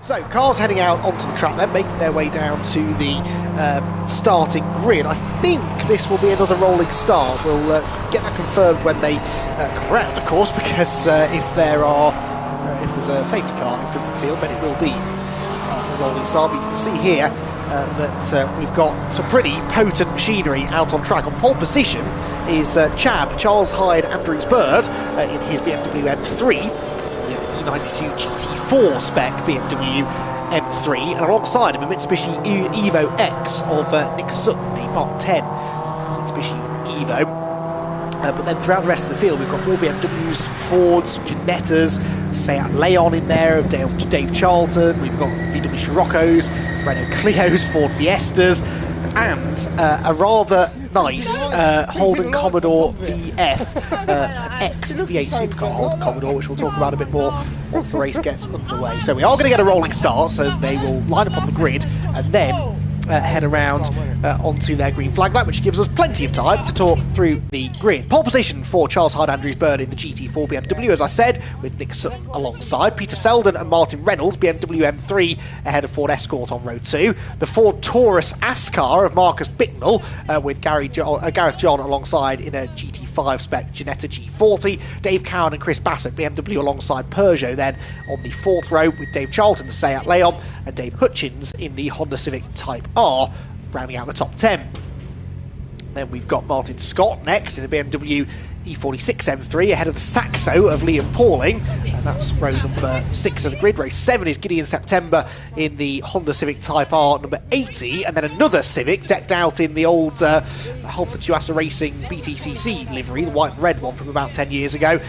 So, cars heading out onto the track then, making their way down to the starting grid. I think this will be another rolling start. We'll get that confirmed when they come around, of course, because if there's a safety car in front of the field, then it will be a rolling start. But you can see here that we've got some pretty potent machinery out on track. On pole position is Charles Hyde Andrews Bird in his BMW M3. 92 GT4 spec BMW M3, and alongside him a Mitsubishi Evo X of Nick Sutton, the Mark 10 Mitsubishi Evo. But then throughout the rest of the field we've got more BMWs, Fords, Ginettas, Seat Leon in there of Dave Charlton, we've got VW Scirocco's, Renault Clio's, Ford Fiestas, and a rather nice Holden Commodore VF X V8 Supercar Holden Commodore, which we'll talk about a bit more once the race gets underway. So we are going to get a rolling start, so they will line up on the grid and then head around onto their green flag light, which gives us plenty of time to talk through the grid. Pole position for Charles Hyde Andrews Bird in the GT4 BMW, as I said, with Nick Sutton alongside. Peter Selden and Martin Reynolds, BMW M3 ahead of Ford Escort on row 2. The Ford Taurus Ascar of Marcus Bicknell with Gareth John alongside in a GT5 spec Ginetta G40. Dave Cowan and Chris Bassett, BMW alongside Peugeot then on the 4th row, with Dave Charlton's Seat Leon and Dave Hutchins in the Honda Civic Type R, rounding out the top 10. Then we've got Martin Scott next in a BMW E46 M3 ahead of the Saxo of Liam Pauling, and that's row number 6 of the grid. Row 7 is Gideon September in the Honda Civic Type R number 80, and then another Civic decked out in the old Halford Yuasa Racing BTCC livery, the white and red one from about 10 years ago,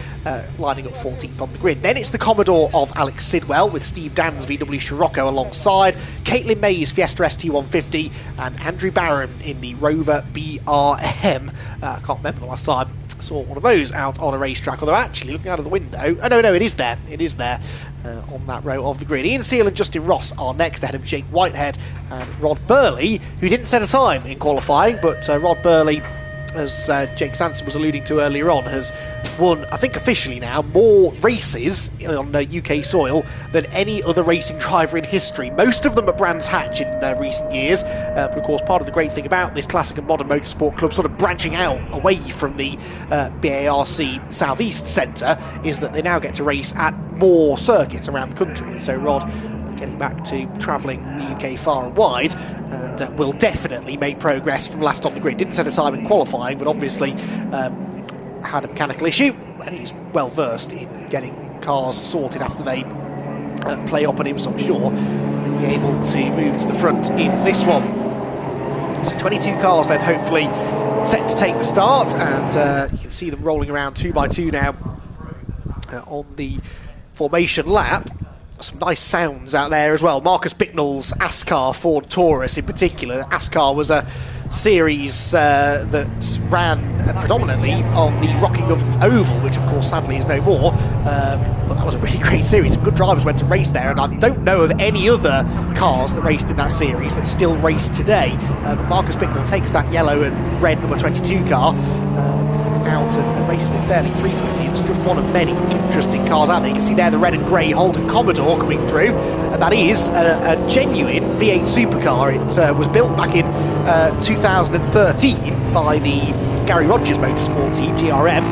lining up 14th on the grid. Then it's the Commodore of Alex Sidwell with Steve Dan's VW Scirocco alongside, Caitlin May's Fiesta ST150, and Andrew Barron in the Rover BRM. I can't remember the last time I saw one of those out on a racetrack, although actually looking out of the window, oh no, it is there on that row of the grid. Ian Seal and Justin Ross are next ahead of Jake Whitehead and Rod Birley, who didn't set a time in qualifying, but Rod Birley, as Jake Sanson was alluding to earlier on, has won, I think officially now, more races on UK soil than any other racing driver in history, most of them at Brands Hatch in recent years. But of course, part of the great thing about this classic and modern motorsport club sort of branching out away from the BARC South East Centre is that they now get to race at more circuits around the country. And so Rod getting back to travelling the UK far and wide, and will definitely make progress from last on the grid. Didn't set a time in qualifying, but obviously had a mechanical issue, and he's well versed in getting cars sorted after they play up on him, so I'm sure he'll be able to move to the front in this one. So 22 cars then hopefully set to take the start, and you can see them rolling around 2 by 2 now on the formation lap. Some nice sounds out there as well. Marcus Bicknell's Ascar Ford Taurus in particular. Ascar was a series that ran predominantly on the Rockingham Oval, which of course sadly is no more, but that was a really great series. Some good drivers went to race there, and I don't know of any other cars that raced in that series that still race today, but Marcus Bicknell takes that yellow and red number 22 car out and races it fairly frequently. It's just one of many interesting cars out there. You can see there the red and grey Holden Commodore coming through, and that is a genuine V8 supercar. It was built back in 2013 by the Gary Rogers Motorsport team, GRM,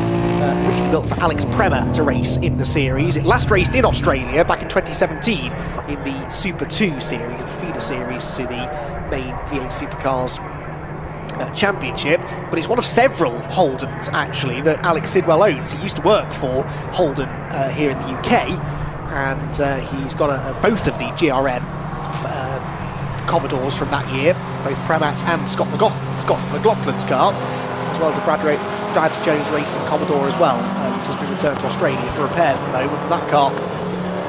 originally built for Alex Premer to race in the series. It last raced in Australia back in 2017 in the Super 2 series, the feeder series to the main V8 supercars championship, but it's one of several Holdens actually that Alex Sidwell owns. He used to work for Holden here in the UK, and he's got both of the GRM Commodores from that year, both Premat's and Scott McLaughlin's car, as well as a Brad Jones Racing Commodore as well, which has been returned to Australia for repairs at the moment, but that car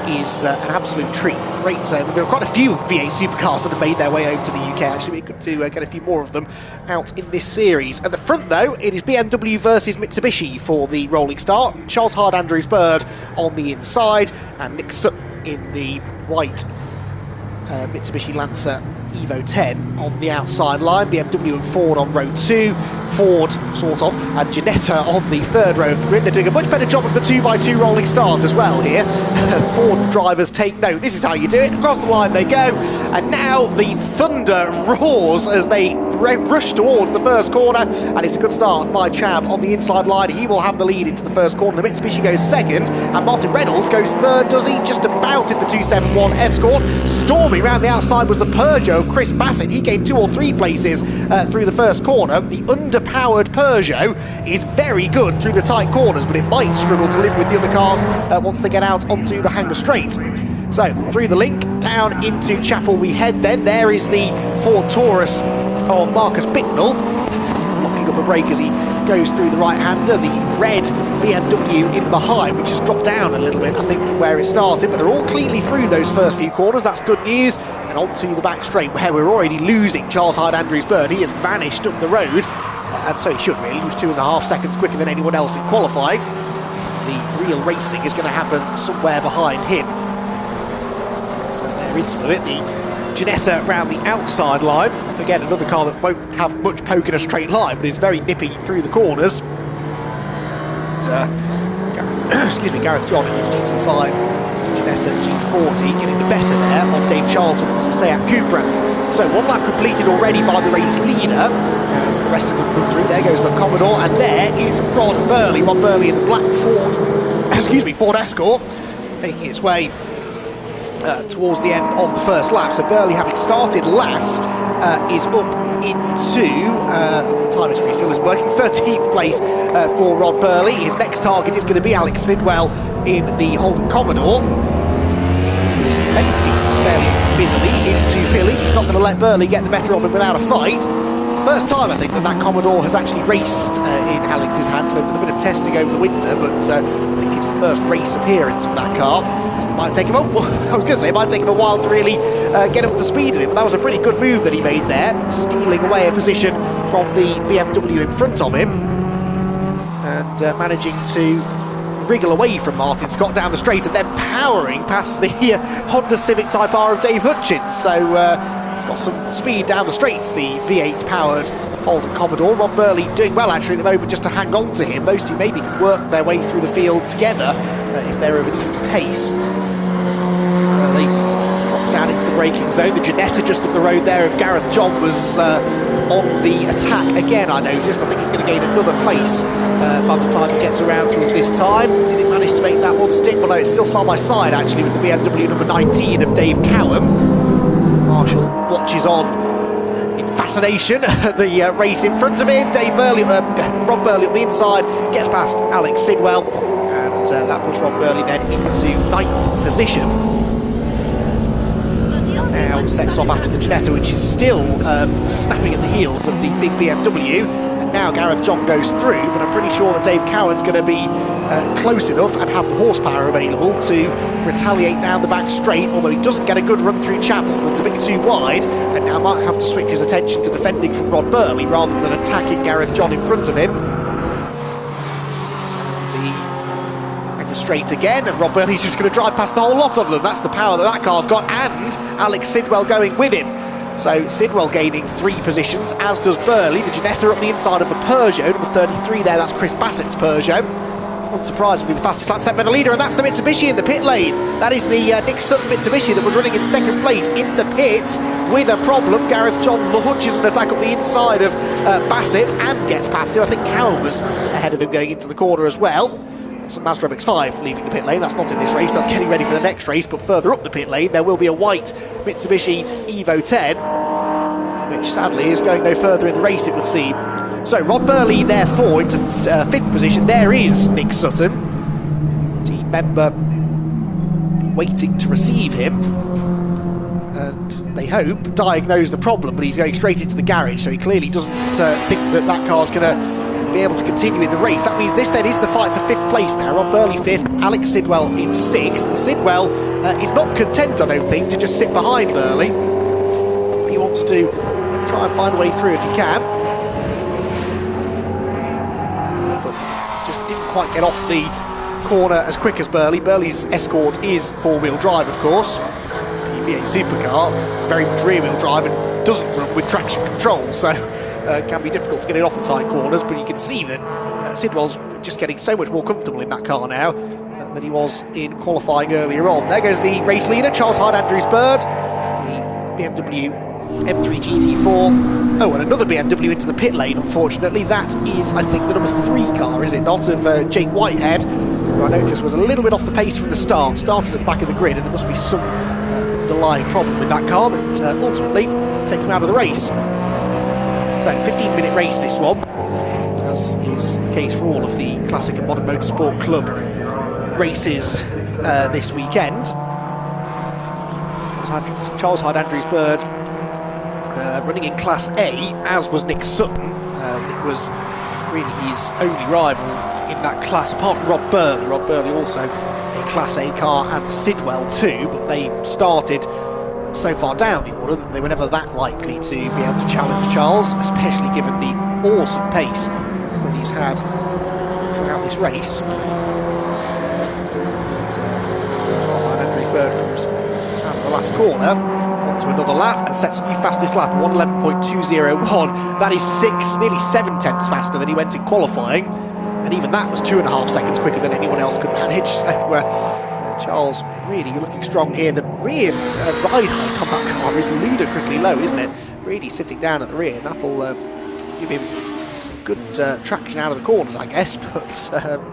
is an absolute treat. Great. There are quite a few V8 supercars that have made their way over to the UK. Actually, it'd be good to get a few more of them out in this series. At the front, though, it is BMW versus Mitsubishi for the rolling start. Charles Hyde Andrews Bird on the inside, and Nick Sutton in the white Mitsubishi Lancer Evo 10 on the outside line. BMW and Ford on row 2, Ford sort of, and Ginetta on the 3rd row of the grid. They're doing a much better job of the 2 by 2 rolling start as well here. Ford drivers take note. This is how you do it. Across the line they go, and now the thunder roars as they rush towards the first corner, and it's a good start by Chab on the inside line. He will have the lead into the first corner. The Mitsubishi goes second, and Martin Reynolds goes third, does he? Just about in the 271 Escort. Storming round the outside was the Peugeot of Chris Bassett. He gained 2 or 3 places through the first corner. The underpowered Peugeot is very good through the tight corners, but it might struggle to live with the other cars once they get out onto the Hanger Straight. So, through the link, down into Chapel we head then. There is the Ford Taurus of Marcus Bicknell, locking up a brake as he goes through the right-hander. The red BMW in behind, which has dropped down a little bit, I think, from where it started, but they're all cleanly through those first few corners. That's good news. And onto the back straight, where we're already losing Charles Hyde Andrews Byrne. He has vanished up the road, and so he should really. He was 2.5 seconds quicker than anyone else in qualifying. The real racing is going to happen somewhere behind him. So there is some of it. The Ginetta round the outside line. Again, another car that won't have much poke in a straight line, but is very nippy through the corners. And Gareth John in his GT5, Ginetta G40, getting the better there of Dave Charlton's Seat Cupra. So 1 lap completed already by the race leader, as the rest of them come through. There goes the Commodore, and there is Rod Birley. Rod Birley in the black Ford Escort, making its way towards the end of the first lap. So Birley, having started last, is up into the time screen still isn't working. 13th place for Rod Birley. His next target is going to be Alex Sidwell in the Holden Commodore. He's defending fairly busily into Philly. He's not going to let Birley get the better of him without a fight. First time, I think, that Commodore has actually raced in Alex's hands. They've done a bit of testing over the winter, but I think it's the first race appearance for that car. So it might take him it might take him a while to really get up to speed in it, but that was a pretty good move that he made there, stealing away a position from the BMW in front of him, and managing to wriggle away from Martin Scott down the straight, and then powering past the Honda Civic Type R of Dave Hutchins. So it's got some speed down the straights, the V8 powered Holden Commodore. Rod Birley doing well actually at the moment, just to hang on to him. Those two maybe can work their way through the field together if they're of an even pace. Birley drops down into the braking zone. The Ginetta just up the road there of Gareth John was on the attack again, I noticed. I think he's going to gain another place by the time he gets around to us this time. Didn't manage to make that one stick, but no, it's still side by side actually with the BMW number 19 of Dave Cowan. Marshall watches on in fascination at the race in front of him. Rod Birley on the inside gets past Alex Sidwell, and that puts Rod Birley then into 9th position. Now sets off after the Ginetta, which is still snapping at the heels of the big BMW. And now Gareth John goes through, but I'm pretty sure that Dave Cowan's going to be close enough and have the horsepower available to retaliate down the back straight, although he doesn't get a good run through Chapel. It's a bit too wide, and now might have to switch his attention to defending from Rod Birley rather than attacking Gareth John in front of him. The straight again, and Rod Birley's just going to drive past the whole lot of them. That's the power that car's got, and Alex Sidwell going with him. So Sidwell gaining 3 positions, as does Birley. The Ginetta up the inside of the Peugeot, number 33 there, that's Chris Bassett's Peugeot. Unsurprisingly, the fastest lap set by the leader, and that's the Mitsubishi in the pit lane. That is the Nick Sutton Mitsubishi that was running in 2nd place in the pits with a problem. Gareth John launches an attack up the inside of Bassett and gets past him. I think Cowan was ahead of him going into the corner as well. Some Mazda MX-5 leaving the pit lane. That's not in this race, that's getting ready for the next race, but further up the pit lane there will be a white Mitsubishi Evo 10, which sadly is going no further in the race, it would seem. So Rod Birley therefore into 5th position. There is Nick Sutton, team member waiting to receive him, and they hope diagnose the problem, but he's going straight into the garage, so he clearly doesn't think that that car's going to be able to continue in the race. That means this then is the fight for 5th place now. Rod Birley 5th, Alex Sidwell in 6th. And Sidwell is not content, I don't think, to just sit behind Birley. He wants to try and find a way through if he can. But just didn't quite get off the corner as quick as Birley. Birley's Escort is 4-wheel drive, of course. The V8 supercar, very much rear-wheel drive and doesn't run with traction control, so can be difficult to get it off the tight corners, but you can see that Sidwell's just getting so much more comfortable in that car now. than he was in qualifying earlier on. There goes the race leader, Charles Hyde-Andrews-Bird, the BMW M3 GT4. Oh, and another BMW into the pit lane, unfortunately. That is, I think, the number 3 car, is it not, of Jake Whitehead, who I noticed was a little bit off the pace from the start. Started at the back of the grid, and there must be some underlying problem with that car that ultimately takes him out of the race. So, 15-minute race, this one, as is the case for all of the Classic and Modern Motorsport Club races this weekend. Charles Hyde-Andrews-Bird running in Class A, as was Nick Sutton. It was really his only rival in that class, apart from Rob Birley. Rob Birley also a Class A car, and Sidwell too, but they started so far down the order that they were never that likely to be able to challenge Charles, especially given the awesome pace that he's had throughout this race. Charles Hyde-Andrews-Bird comes out of the last corner onto another lap and sets a new fastest lap, 1:11.201. That is nearly 7 tenths faster than he went in qualifying, and even that was 2.5 seconds quicker than anyone else could manage. So, Charles really looking strong here. The rear ride height on that car is ludicrously low, isn't it? Really sitting down at the rear, and that'll give him some good traction out of the corners, I guess. But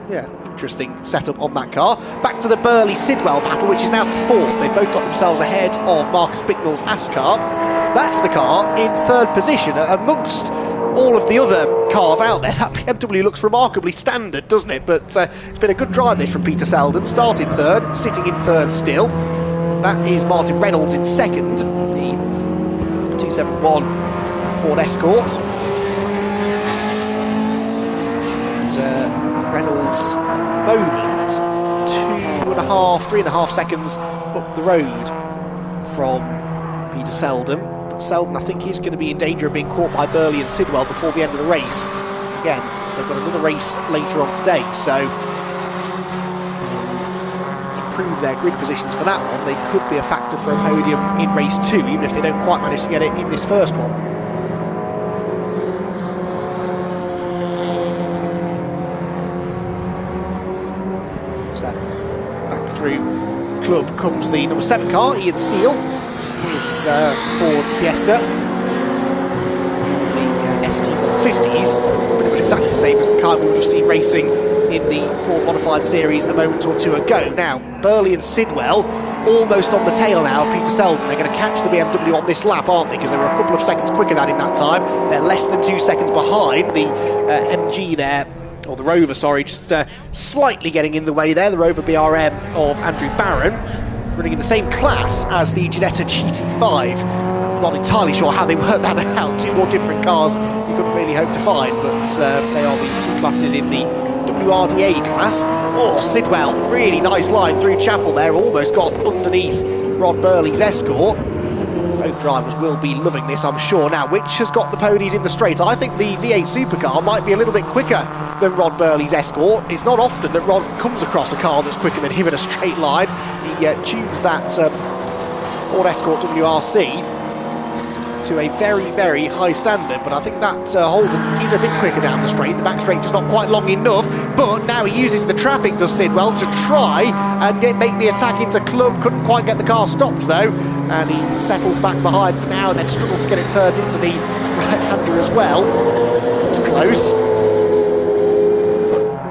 yeah, interesting setup on that car. Back to the Birley-Sidwell battle, which is now 4th. They both got themselves ahead of Marcus Bicknell's AS car. That's the car in 3rd position amongst all of the other cars out there. That BMW looks remarkably standard, doesn't it? But it's been a good drive this from Peter Selden. Started 3rd, sitting in 3rd still. That is Martin Reynolds in 2nd, the 271 Ford Escort. And Reynolds at the moment 3.5 seconds up the road from Peter Selden. Selden, I think, he's going to be in danger of being caught by Birley and Sidwell before the end of the race. Again, they've got another race later on today, so improve their grid positions for that one. They could be a factor for a podium in race 2, even if they don't quite manage to get it in this first one. So, back through club comes the number 7 car, Ian Seal. His Ford Fiesta, the ST150s, pretty much exactly the same as the car we would have seen racing in the Ford Modified Series a moment or two ago. Now, Birley and Sidwell almost on the tail now of Peter Selden. They're going to catch the BMW on this lap, aren't they? Because they were a couple of seconds quicker than in that time. They're less than 2 seconds behind the MG there, or the Rover, sorry, just slightly getting in the way there, the Rover BRM of Andrew Barron, running in the same class as the Ginetta GT5. I'm not entirely sure how they worked that out. 2 more different cars you couldn't really hope to find, but they are the 2 classes in the WRDA class. Oh, Sidwell, really nice line through Chapel there, almost got underneath Rod Birley's Escort. Both drivers will be loving this, I'm sure. Now, which has got the ponies in the straight? I think the V8 supercar might be a little bit quicker than Rod Birley's Escort. It's not often that Rod comes across a car that's quicker than him in a straight line. He tunes that Ford Escort WRC to a very, very high standard, but I think that Holden is a bit quicker down the straight. The back straight just not quite long enough, but now he uses the traffic, does Sidwell, to try and make the attack into club. Couldn't quite get the car stopped though, and he settles back behind for now and then struggles to get it turned into the right-hander as well. It was close.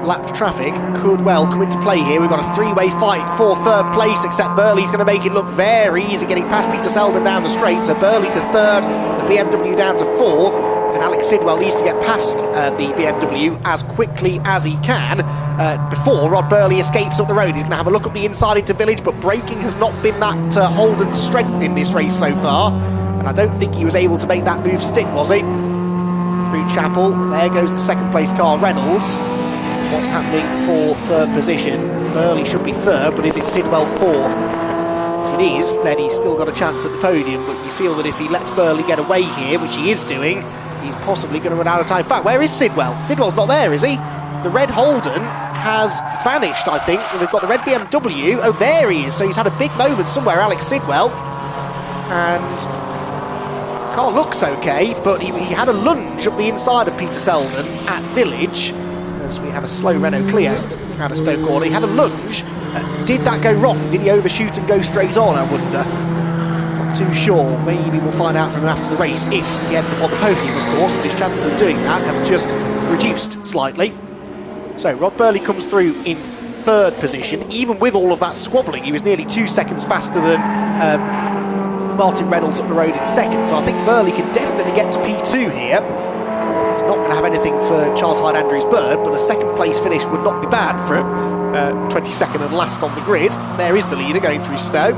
Lapped traffic could well come into play here. We've got a 3-way fight for 3rd place, except Birley's going to make it look very easy getting past Peter Selden down the straight. So Birley to 3rd, the BMW down to 4th, and Alex Sidwell needs to get past the BMW as quickly as he can before Rod Birley escapes up the road. He's going to have a look up the inside into Village, but braking has not been that Holden's strength in this race so far, and I don't think he was able to make that move stick, was he? Through Chapel, there goes the 2nd place car, Reynolds. What's happening for 3rd position? Birley should be 3rd, but is it Sidwell 4th? If it is, then he's still got a chance at the podium, but you feel that if he lets Birley get away here, which he is doing, he's possibly going to run out of time. In fact, where is Sidwell? Sidwell's not there, is he? The red Holden has vanished, I think. They've got the red BMW. Oh, there he is. So he's had a big moment somewhere, Alex Sidwell. And the car looks okay, but he had a lunge up the inside of Peter Selden at Village. As we have a slow Renault Clio out of Stoke Corner. He had a lunge, Did that go wrong? Did he overshoot and go straight on, I wonder? Not too sure. Maybe we'll find out from him after the race, if he ends up on the podium, of course, but his chances of doing that have just reduced slightly. So Rod Birley comes through in third position. Even with all of that squabbling, he was nearly 2 seconds faster than Martin Reynolds up the road in second, so I think Birley can definitely get to P2 here. He's not going to have anything for Charles Hyde Andrews Bird, but a second place finish would not be bad for 22nd and last on the grid. There is the leader going through Stowe.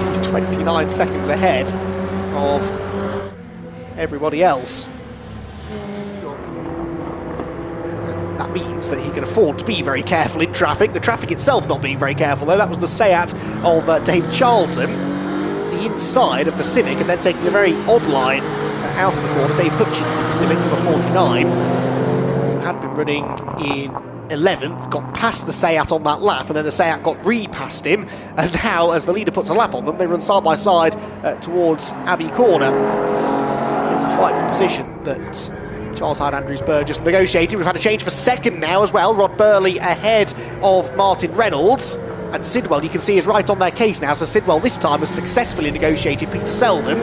He's 29 seconds ahead of everybody else. And that means that he can afford to be very careful in traffic. The traffic itself not being very careful, though. That was the Seat of David Charlton, the inside of the Civic, and then taking a very odd line out of the corner. Dave Hutchins in the Civic, number 49, who had been running in 11th, got past the Seat on that lap, and then the Seat got re-past him, and now, as the leader puts a lap on them, they run side by side towards Abbey Corner. So it's a fight for position that Charles Hyde Andrews Bird just negotiated. We've had a change for second now as well. Rod Birley ahead of Martin Reynolds. And Sidwell, you can see, is right on their case now. So Sidwell this time has successfully negotiated Peter Selden.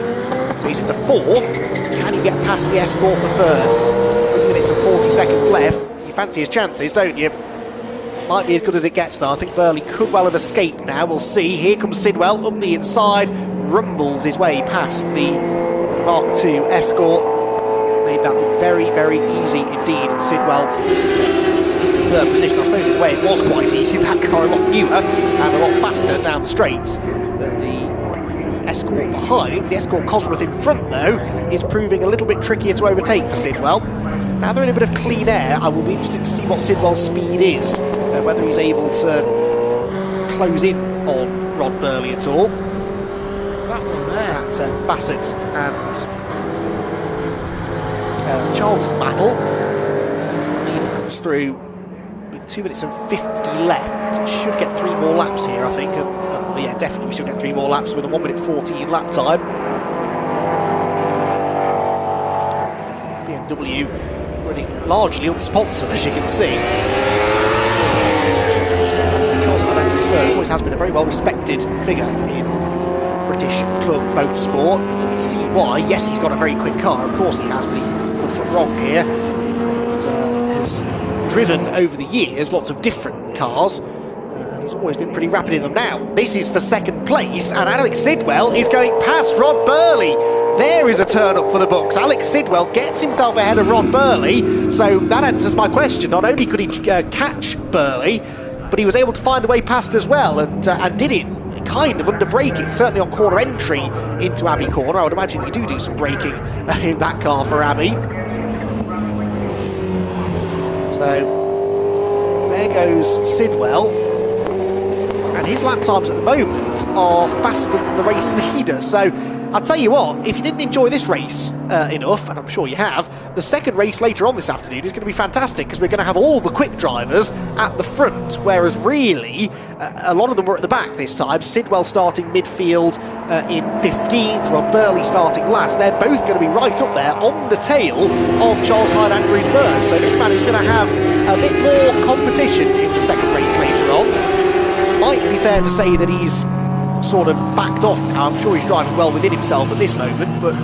So he's into fourth. Can he get past the Escort for third? 3 minutes and 40 seconds left. You fancy his chances, don't you? Might be as good as it gets, though. I think Birley could well have escaped now. We'll see. Here comes Sidwell up the inside. Rumbles his way past the Mark II Escort. Made that look very, very easy indeed. And Sidwell into third position. I suppose in a way it was quite easy. That car a lot newer and a lot faster down the straights than the Escort behind. The Escort Cosworth in front, though, is proving a little bit trickier to overtake for Sidwell. Now they're in a bit of clean air. I will be interested to see what Sidwell's speed is, whether he's able to close in on Rod Birley at all. That Bassett and Charlton battle. The leader comes through with 2 minutes and 50 left. Should get 3 more laps here, I think. And, well, yeah, definitely we should get 3 more laps with a 1 minute 14 lap time. And the BMW running largely unsponsored, as you can see. Charles Hyde always has been a very well respected figure in British club motorsport. You can see why. Yes, he's got a very quick car, of course he has, but he's a foot wrong here. And has driven over the years lots of different cars, and he's always been pretty rapid in them. Now, this is for second place, and Alex Sidwell is going past Rod Birley. There is a turn up for the books. Alex Sidwell gets himself ahead of Rod Birley, so that answers my question. Not only could he catch Birley, but he was able to find a way past as well, and did it kind of under braking, certainly on corner entry into Abbey Corner. I would imagine you do some braking in that car for Abbey. So there goes Sidwell, and his lap times at the moment are faster than the race leader. So I'll tell you what, if you didn't enjoy this race enough, and I'm sure you have, the second race later on this afternoon is going to be fantastic, because we're going to have all the quick drivers at the front, whereas really a lot of them were at the back this time. Sidwell starting midfield in 15th, Rod Birley starting last. They're both going to be right up there on the tail of Charles Hyde Andrews Bird, so this man is going to have a bit more competition in the second race later on. Might be fair to say that he's sort of backed off now. I'm sure he's driving well within himself at this moment, but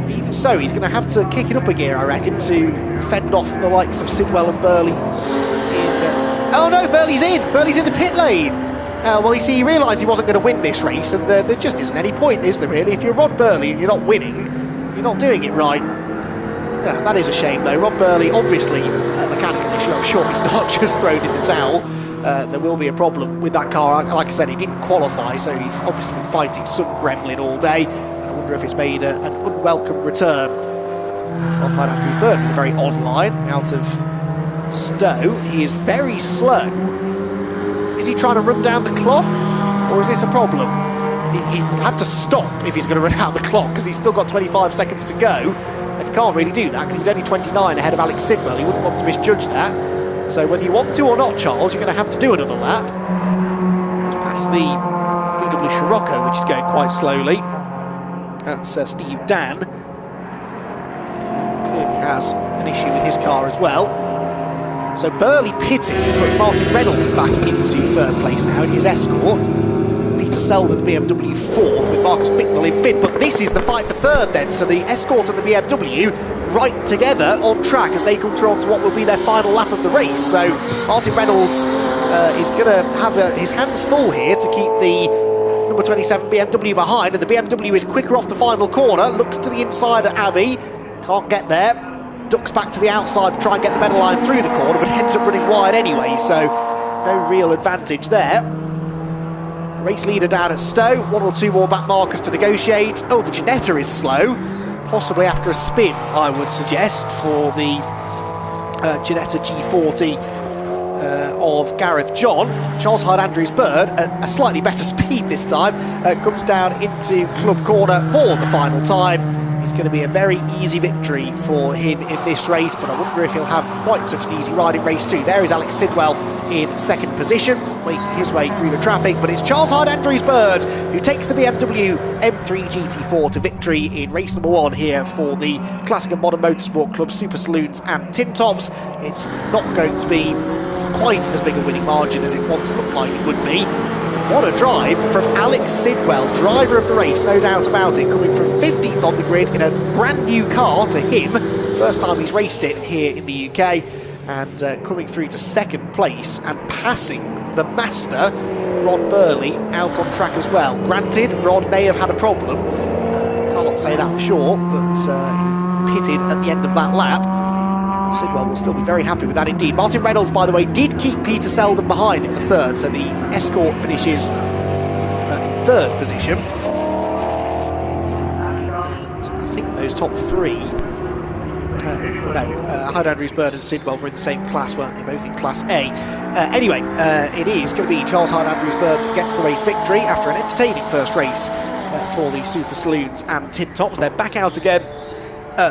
even so, he's going to have to kick it up a gear, I reckon, to fend off the likes of Sidwell and Birley. Oh no, Birley's in! Birley's in the pit lane! Well, you see, he realised he wasn't going to win this race, and there just isn't any point, is there really? If you're Rod Birley and you're not winning, you're not doing it right. Yeah, that is a shame, though. Rod Birley, obviously, a mechanical issue. I'm sure he's not just thrown in the towel. There will be a problem with that car. Like I said, he didn't qualify, so he's obviously been fighting some gremlin all day, and I wonder if it's made an unwelcome return. Charles Hyde Andrews Bird with a very odd line out of Stowe. He is very slow. Is he trying to run down the clock, or is this a problem? He'd have to stop if he's going to run out the clock, because he's still got 25 seconds to go, and he can't really do that because he's only 29 ahead of Alex Sidwell. He wouldn't want to misjudge that. So whether you want to or not, Charles, you're going to have to do another lap. Just past the VW Scirocco, which is going quite slowly. That's Steve Dan, who clearly has an issue with his car as well. So Birley pitting puts Martin Reynolds back into third place now in his Escort. Peter Selden, the BMW, fourth, with Marcus Bicknell in fifth. But this is the fight for third then. So the Escort and the BMW right together on track as they come through onto what will be their final lap of the race. So Martin Reynolds is going to have his hands full here to keep the number 27 BMW behind. And the BMW is quicker off the final corner. Looks to the inside at Abbey. Can't get there. Ducks back to the outside to try and get the medal line through the corner, but ends up running wide anyway, so no real advantage there. Race leader down at Stowe, one or two more back markers to negotiate. Oh, the Ginetta is slow, possibly after a spin, I would suggest, for the Ginetta G40 of Gareth John. Charles Hyde Andrews Bird, at a slightly better speed this time, comes down into club corner for the final time. It's going to be a very easy victory for him in this race, but I wonder if he'll have quite such an easy riding race too. There is Alex Sidwell in second position, making his way through the traffic, but it's Charles Hyde Andrews Bird who takes the BMW M3 GT4 to victory in race number 1 here for the Classic and Modern Motorsport Club Super Saloons and TinTops. It's not going to be quite as big a winning margin as it once looked like it would be. What a drive from Alex Sidwell, driver of the race, no doubt about it, coming from 15th on the grid in a brand new car to him. First time he's raced it here in the UK, and coming through to second place and passing the master, Rod Birley, out on track as well. Granted, Rod may have had a problem, can't say that for sure, but he pitted at the end of that lap. Sidwell will still be very happy with that indeed. Martin Reynolds, by the way, did keep Peter Selden behind in the third, so the Escort finishes in third position. And I think those top three, Hyde Andrews Bird and Sidwell were in the same class, weren't they? Both in Class A. Anyway, it is going to be Charles Hyde Andrews Bird that gets the race victory after an entertaining first race for the Super Saloons and TinTops. They're back out again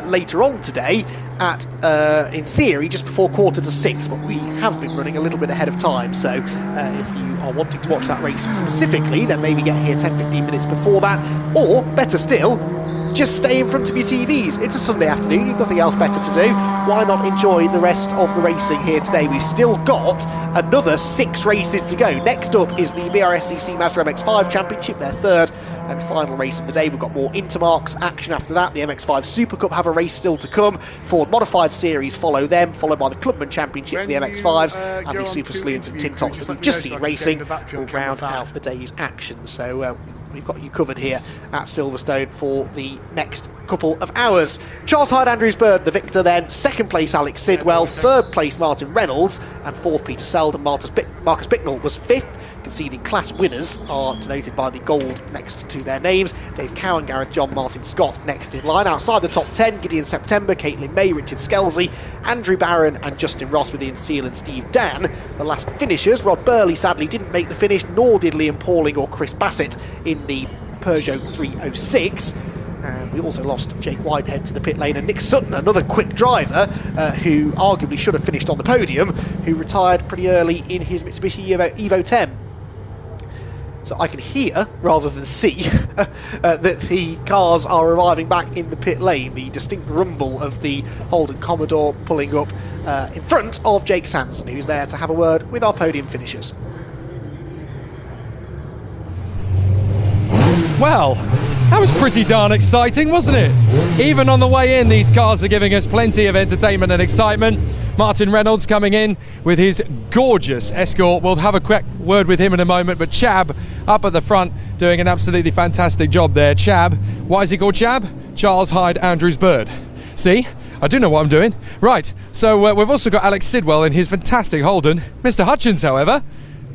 later on today at, in theory, just before 5:45, but we have been running a little bit ahead of time, so if you are wanting to watch that race specifically, then maybe get here 10-15 minutes before that, or, better still, just stay in front of your TVs. It's a Sunday afternoon, you've nothing else better to do. Why not enjoy the rest of the racing here today? We've still got another 6 races to go. Next up is the BRSCC Mazda MX-5 Championship, their third and final race of the day. We've got more Intermarque's action after that. The MX-5 Super Cup have a race still to come. Ford Modified Series follow them, followed by the Clubman Championship for the MX-5s, and the Super Saloons and TinTops that we've just seen racing will round out the day's action. So we've got you covered here at Silverstone for the next couple of hours. Charles Hyde Andrews Bird, the victor then. Second place Alex Sidwell, third place Martin Reynolds, and fourth Peter Selden. Marcus Bicknell was fifth. You can see the class winners are denoted by the gold next to their names. Dave Cowan, Gareth John, Martin Scott next in line. Outside the top 10, Gideon September, Caitlin May, Richard Skelsey, Andrew Barron and Justin Ross with Ian Seal and Steve Dan. The last finishers, Rod Birley sadly didn't make the finish, nor did Liam Pauling or Chris Bassett in the Peugeot 306. And we also lost Jake Whitehead to the pit lane, and Nick Sutton, another quick driver who arguably should have finished on the podium, who retired pretty early in his Mitsubishi Evo 10. So I can hear, rather than see, that the cars are arriving back in the pit lane. The distinct rumble of the Holden Commodore pulling up in front of Jake Sanson, who's there to have a word with our podium finishers. Well, that was pretty darn exciting, wasn't it? Even on the way in, these cars are giving us plenty of entertainment and excitement. Martin Reynolds coming in with his gorgeous Escort. We'll have a quick word with him in a moment, but Chab up at the front doing an absolutely fantastic job there. Chab, why is he called Chab? Charles Hyde Andrews Bird. See? I do know what I'm doing. Right, so we've also got Alex Sidwell in his fantastic Holden. Mr. Hutchins, however,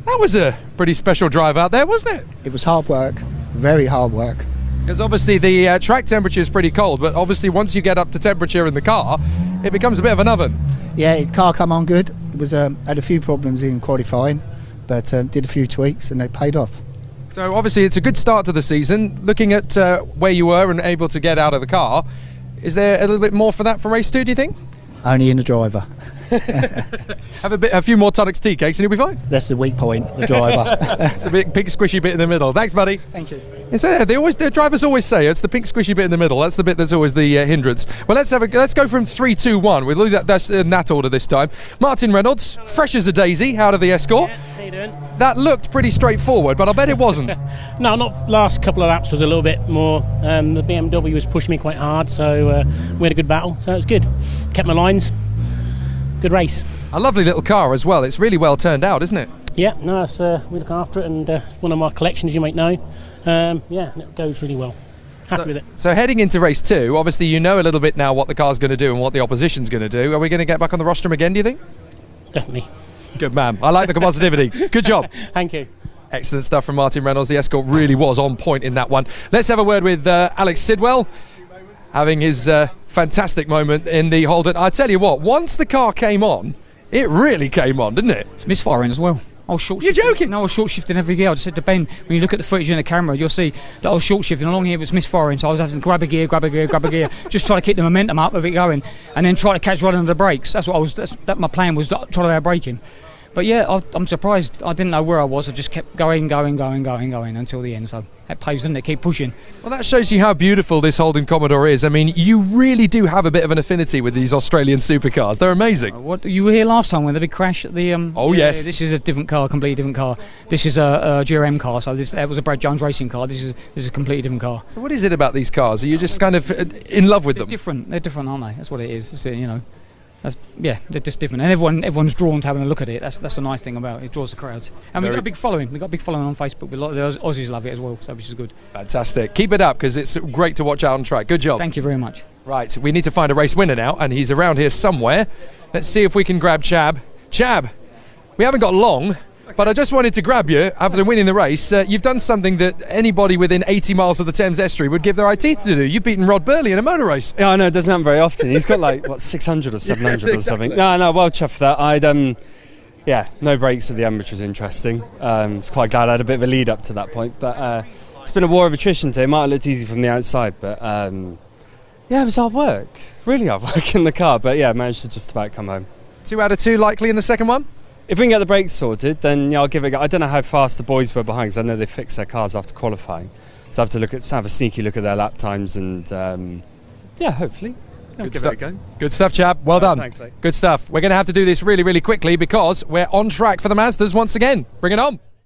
that was a pretty special drive out there, wasn't it? It was hard work, very hard work. Because obviously the track temperature is pretty cold, but obviously once you get up to temperature in the car, it becomes a bit of an oven. Yeah, the car come on good. It was had a few problems in qualifying, but did a few tweaks and they paid off. So obviously it's a good start to the season. Looking at where you were and able to get out of the car, is there a little bit more for that for race 2, do you think? Only in the driver. Have a few more tonics tea cakes and you'll be fine. That's the weak point, the driver. It's the big squishy bit in the middle. Thanks, buddy. Thank you. The drivers always say it's the pink squishy bit in the middle. That's the bit that's always the hindrance. Well, let's go from 3, 2, 1. We'll do that's in that order this time. Martin Reynolds, fresh as a daisy, out of the Escort. Yeah, how you doing? That looked pretty straightforward, but I bet it wasn't. No, not last couple of laps was a little bit more. The BMW was pushing me quite hard, so we had a good battle. So it was good. Kept my lines. Good race. A lovely little car as well. It's really well turned out, isn't it? Yeah, no, we look after it, and one of my collections, you might know. Yeah, it goes really well. Happy with it. So heading into race 2, obviously you know a little bit now what the car's going to do and what the opposition's going to do. Are we going to get back on the rostrum again, do you think? Definitely. Good man. I like the positivity. Good job. Thank you. Excellent stuff from Martin Reynolds. The Escort really was on point in that one. Let's have a word with Alex Sidwell, having his fantastic moment in the Holden. I tell you what, once the car came on, it really came on, didn't it? It's misfiring as well. I was short You're joking? No, I was short shifting every gear. I just said to Ben, when you look at the footage in the camera, you'll see that I was short shifting along here. It was misfiring, so I was having to grab a gear, just try to keep the momentum up of it going, and then try to catch right under the brakes. That's what I was. That my plan was, try to air braking. But yeah, I'm surprised. I didn't know where I was. I just kept going until the end. So that pays, doesn't it? Keep pushing. Well, that shows you how beautiful this Holden Commodore is. I mean, you really do have a bit of an affinity with these Australian supercars. They're amazing. What you were here last time when the big crash at the? Oh yes. Yeah, this is a different car, completely different car. This is a GRM car. So that was a Brad Jones racing car. This is a completely different car. So what is it about these cars? Are you just kind of in love with them? They're different, aren't they? That's what it is. It's, you know. Yeah, they're just different, and everyone's drawn to having a look at it. That's the nice thing about it. It draws the crowds, and we've got a big following. We've got a big following on Facebook. A lot of the Aussies love it as well, so which is good. Fantastic. Keep it up because it's great to watch out on track. Good job. Thank you very much. Right, we need to find a race winner now, and he's around here somewhere. Let's see if we can grab Chab. Chab, we haven't got long. But I just wanted to grab you after winning the race. You've done something that anybody within 80 miles of the Thames Estuary would give their eye teeth to do. You've beaten Rod Birley in a motor race. Yeah, I know, it doesn't happen very often. He's got like, 600 or 700 or something. No, well chuffed for that. Yeah, no brakes at the end, which was interesting. I was quite glad I had a bit of a lead up to that point. But it's been a war of attrition today. It might have looked easy from the outside, but yeah, it was hard work. Really hard work in the car. But yeah, I managed to just about come home. 2 out of 2 likely in the second one? If we can get the brakes sorted, then yeah, I'll give it a go. I don't know how fast the boys were behind, because I know they fixed their cars after qualifying. So I have to have a sneaky look at their lap times, and yeah, hopefully I'll give it a go. Good stuff, chap. Well done. Thanks, mate. Good stuff. We're going to have to do this really, really quickly because we're on track for the Mazdas once again. Bring it on.